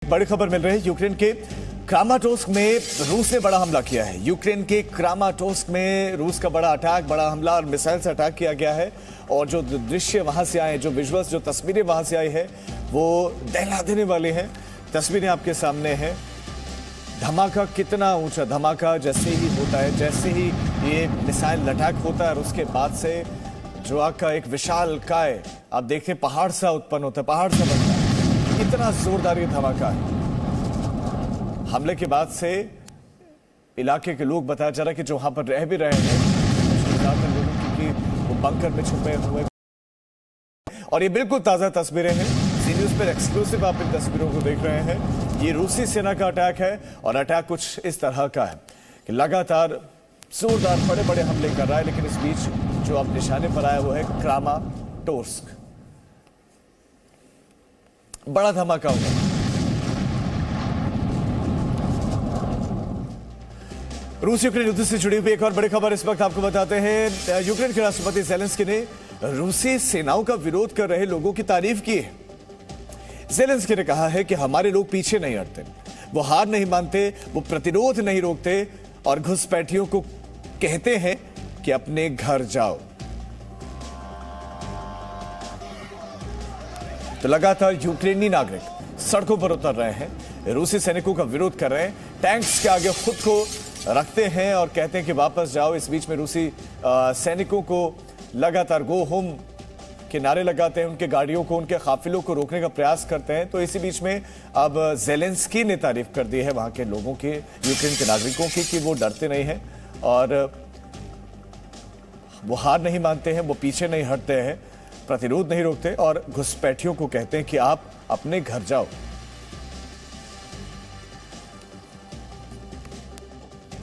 बड़ी खबर मिल रही है। यूक्रेन के क्रामाटोर्स्क में रूस ने बड़ा हमला किया है। यूक्रेन के क्रामाटोर्स्क में रूस का बड़ा अटैक, बड़ा हमला और मिसाइल से अटैक किया गया है। और जो दृश्य वहां से आए, जो विजुअल्स, जो तस्वीरें वहां से आई है, वो दहला देने वाली हैं। तस्वीरें आपके सामने हैं। धमाका, कितना ऊंचा धमाका जैसे ही होता है, जैसे ही ये मिसाइल अटैक होता है और उसके बाद से जो आग का एक विशाल काय आप देखें पहाड़ सा उत्पन्न होता है, पहाड़ सा बनता है। इतना जोरदार ये धमाका है। हमले के बाद से इलाके के लोग, बताया जा रहा है कि जो वहां पर रह भी रहे हैं, ज्यादातर लोगों की वो बंकर में छुपे हुए। और ये बिल्कुल ताजा तस्वीरें हैं। सी न्यूज पर एक्सक्लूसिव आप इन तस्वीरों को देख रहे हैं। ये रूसी सेना का अटैक है और अटैक कुछ इस तरह का है कि लगातार जोरदार बड़े बड़े हमले कर रहा है। लेकिन इस बीच जो अब निशाने पर आया वो है क्रामाटोर्स्क। बड़ा धमाका हुआ। रूस यूक्रेन युद्ध से जुड़ी हुई एक और बड़ी खबर इस वक्त आपको बताते हैं। यूक्रेन के राष्ट्रपति ज़ेलेंस्की ने रूसी सेनाओं का विरोध कर रहे लोगों की तारीफ की है। ज़ेलेंस्की ने कहा है कि हमारे लोग पीछे नहीं हटते, वो हार नहीं मानते, वो प्रतिरोध नहीं रोकते और घुसपैठियों को कहते हैं कि अपने घर जाओ। तो लगातार यूक्रेनी नागरिक सड़कों पर उतर रहे हैं, रूसी सैनिकों का विरोध कर रहे हैं, टैंक्स के आगे खुद को रखते हैं और कहते हैं कि वापस जाओ। इस बीच में रूसी सैनिकों को लगातार गो होम के नारे लगाते हैं, उनके गाड़ियों को, उनके काफिलों को रोकने का प्रयास करते हैं। तो इसी बीच में अब ज़ेलेंस्की ने तारीफ कर दी है वहां के लोगों की, यूक्रेन के नागरिकों की, कि वो डरते नहीं हैं और वो हार नहीं मानते हैं, वो पीछे नहीं हटते हैं, प्रतिरोध नहीं रोकते और घुसपैठियों को कहते हैं कि आप अपने घर जाओ।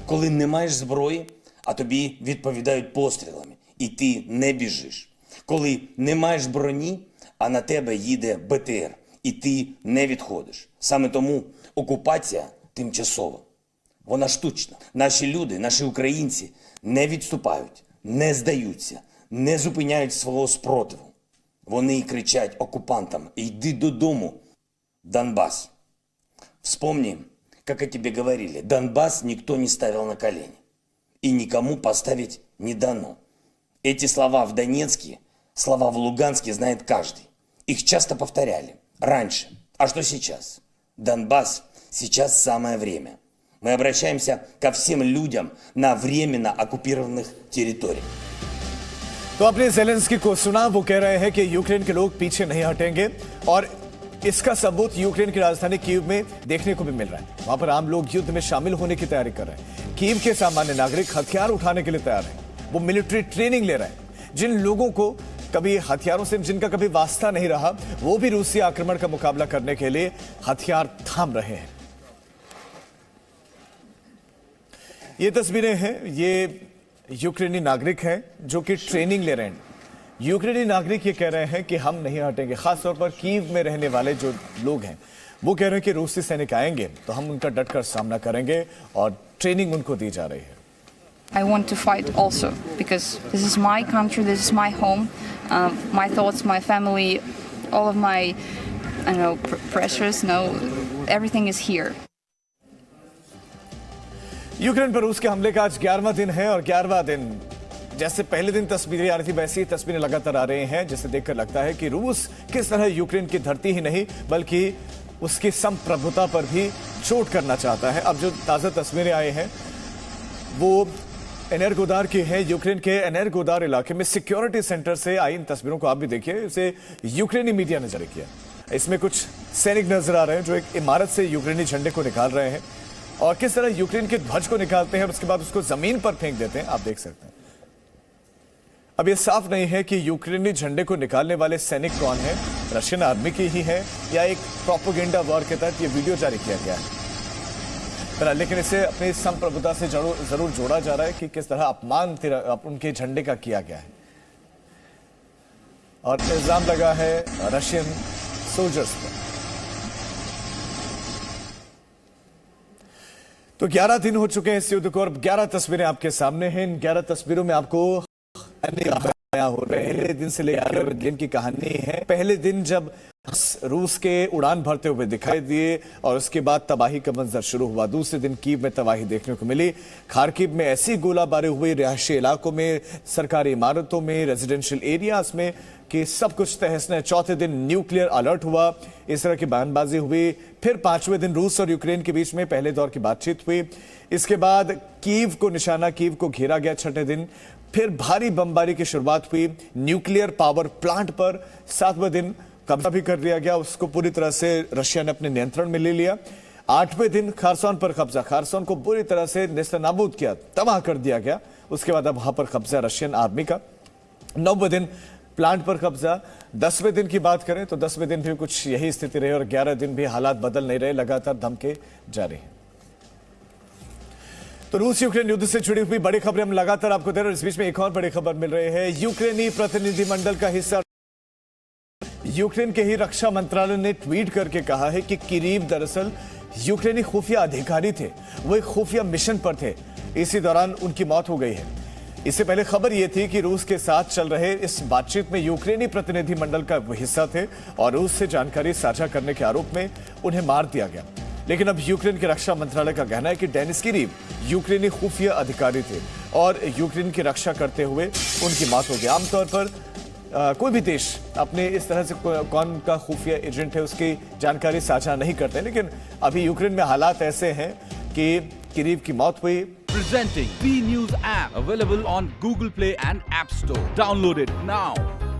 Коли не маєш зброї, а тобі відповідають пострілами, і ти не біжиш. Коли не маєш броні, а на тебе їде БТР, і ти не відходиш. Саме тому окупація тимчасова. Вона штучна. Наші люди, наші українці не відступають, не здаються, не зупиняють свого спротиву. Вони кричать оккупантам: «Йди додому, Донбас». Вспомни, как о тебе говорили, Донбасс никто не ставил на колени. И никому поставить не дано. Эти слова в Донецке, слова в Луганске знает каждый. Их часто повторяли. Раньше. А что сейчас? Донбасс сейчас самое время. Мы обращаемся ко всем людям на временно оккупированных территориях. तो आपने ज़ेलेंस्की को सुना, वो कह रहे हैं कि यूक्रेन के लोग पीछे नहीं हटेंगे और इसका सबूत यूक्रेन की राजधानी कीव में देखने को भी मिल रहा है। वहां पर आम लोग युद्ध में शामिल होने की तैयारी कर रहे हैं। कीव के सामान्य नागरिक हथियार उठाने के लिए तैयार हैं। वो मिलिट्री ट्रेनिंग ले रहे हैं। जिन लोगों को कभी हथियारों से जिनका कभी वास्ता नहीं रहा, वो भी रूसी आक्रमण का मुकाबला करने के लिए हथियार थाम रहे हैं। ये तस्वीरें हैं, ये यूक्रेनी नागरिक हैं जो कि ट्रेनिंग ले रहे हैं। यूक्रेनी नागरिक ये कह रहे हैं कि हम नहीं हटेंगे। खासतौर पर कीव में रहने वाले जो लोग हैं वो कह रहे हैं कि रूसी सैनिक आएंगे तो हम उनका डटकर सामना करेंगे और ट्रेनिंग उनको दी जा रही है। I want to fight also because this is my country, this is my home, my thoughts, my family, all of my, I don't know, pressures, everything is here. Ukraine पर रूस के हमले का आज 11वां दिन है और 11वां दिन जैसे पहले दिन तस्वीरें आ रही थी वैसी ही तस्वीरें लगातार आ रही हैं, जिसे देखकर लगता है कि रूस किस तरह यूक्रेन की धरती ही नहीं बल्कि उसकी संप्रभुता पर भी चोट करना चाहता है। अब जो ताज़ा तस्वीरें आई हैं वो एनेर्गोदार की है। यूक्रेन के एनेर्गोदार इलाके में सिक्योरिटी सेंटर से आई इन तस्वीरों को आप भी देखिए। इसे यूक्रेनी मीडिया ने जारी किया। इसमें कुछ सैनिक नजर आ रहे हैं जो एक इमारत से यूक्रेनी झंडे को निकाल रहे हैं और किस तरह यूक्रेन के ध्वज को निकालते हैं और उसके बाद उसको जमीन पर फेंक देते हैं, आप देख सकते हैं। अब यह साफ नहीं है कि यूक्रेनी झंडे को निकालने वाले सैनिक कौन है, रशियन आर्मी की ही है या एक प्रोपेगेंडा वॉर के तहत यह वीडियो जारी किया गया है। लेकिन इसे अपनी संप्रभुता से जरूर जोड़ा जा रहा है कि किस तरह अपमान उनके झंडे का किया गया है और इल्जाम लगा है रशियन सोल्जर्स पर। तो 11 दिन हो चुके हैं इस युद्ध को और 11 तस्वीरें आपके सामने हैं। इन 11 तस्वीरों में आपको हो रहे हैं। पहले दिन से लेकर दिन की कहानी है। पहले दिन जब रूस के उड़ान भरते हुए दिखाई दिए और उसके बाद तबाही का मंजर शुरू हुआ। दूसरे दिन कीव में तबाही देखने को मिली। खार्किव में ऐसी गोलाबारी हुई रिहायशी इलाकों में, सरकारी इमारतों में, रेजिडेंशियल एरियाज में कि सब कुछ तहस नहस। चौथे दिन न्यूक्लियर अलर्ट हुआ, इस तरह की बयानबाजी हुई। फिर पांचवें दिन रूस और यूक्रेन के बीच में पहले दौर की बातचीत हुई। इसके बाद कीव को निशाना, कीव को घेरा गया छठे दिन। फिर भारी बमबारी की शुरुआत हुई न्यूक्लियर पावर प्लांट पर। सातवें दिन कब्जा भी कर लिया गया, उसको पूरी तरह से रशिया ने अपने नियंत्रण में ले लिया। आठवें दिन खारसोन पर कब्जा, खारसोन को पूरी तरह से नेस्तनाबूद किया, तबाह कर दिया गया। उसके बाद अब वहां पर कब्जा रशियन आर्मी का। 9वें दिन प्लांट पर कब्जा। 10वें दिन की बात करें तो 10वें दिन भी कुछ यही स्थिति रही और 11 दिन भी हालात बदल नहीं रहे, लगातार धमके जारी हैं। तो रूस यूक्रेन युद्ध से जुड़ी हुई बड़ी खबरें हम लगातार आपको दे रहे हैं। इस बीच में एक और बड़ी खबर मिल रही है। यूक्रेनी प्रतिनिधिमंडल का हिस्सा यूक्रेन के ही रक्षा मंत्रालय ने ट्वीट करके कहा है कि किरीव दरअसल यूक्रेनी खुफिया अधिकारी थे, वो एक खुफिया मिशन पर थे, इसी दौरान उनकी मौत हो गई है। इससे पहले खबर यह थी कि रूस के साथ चल रहे इस बातचीत में यूक्रेनी प्रतिनिधिमंडल का वो हिस्सा थे और रूस से जानकारी साझा करने के आरोप में उन्हें मार दिया गया। लेकिन अब यूक्रेन के रक्षा मंत्रालय का कहना है कि डेनिस किरीव यूक्रेनी खुफिया अधिकारी थे और यूक्रेन की रक्षा करते हुए उनकी मौत हो गई। आमतौर पर कोई भी देश अपने इस तरह से कौन का खुफिया एजेंट है उसकी जानकारी साझा नहीं करते, लेकिन अभी यूक्रेन में हालात ऐसे हैं कि किरीव की मौत हुई। Presenting B News app available on Google Play and App Store. Download it now.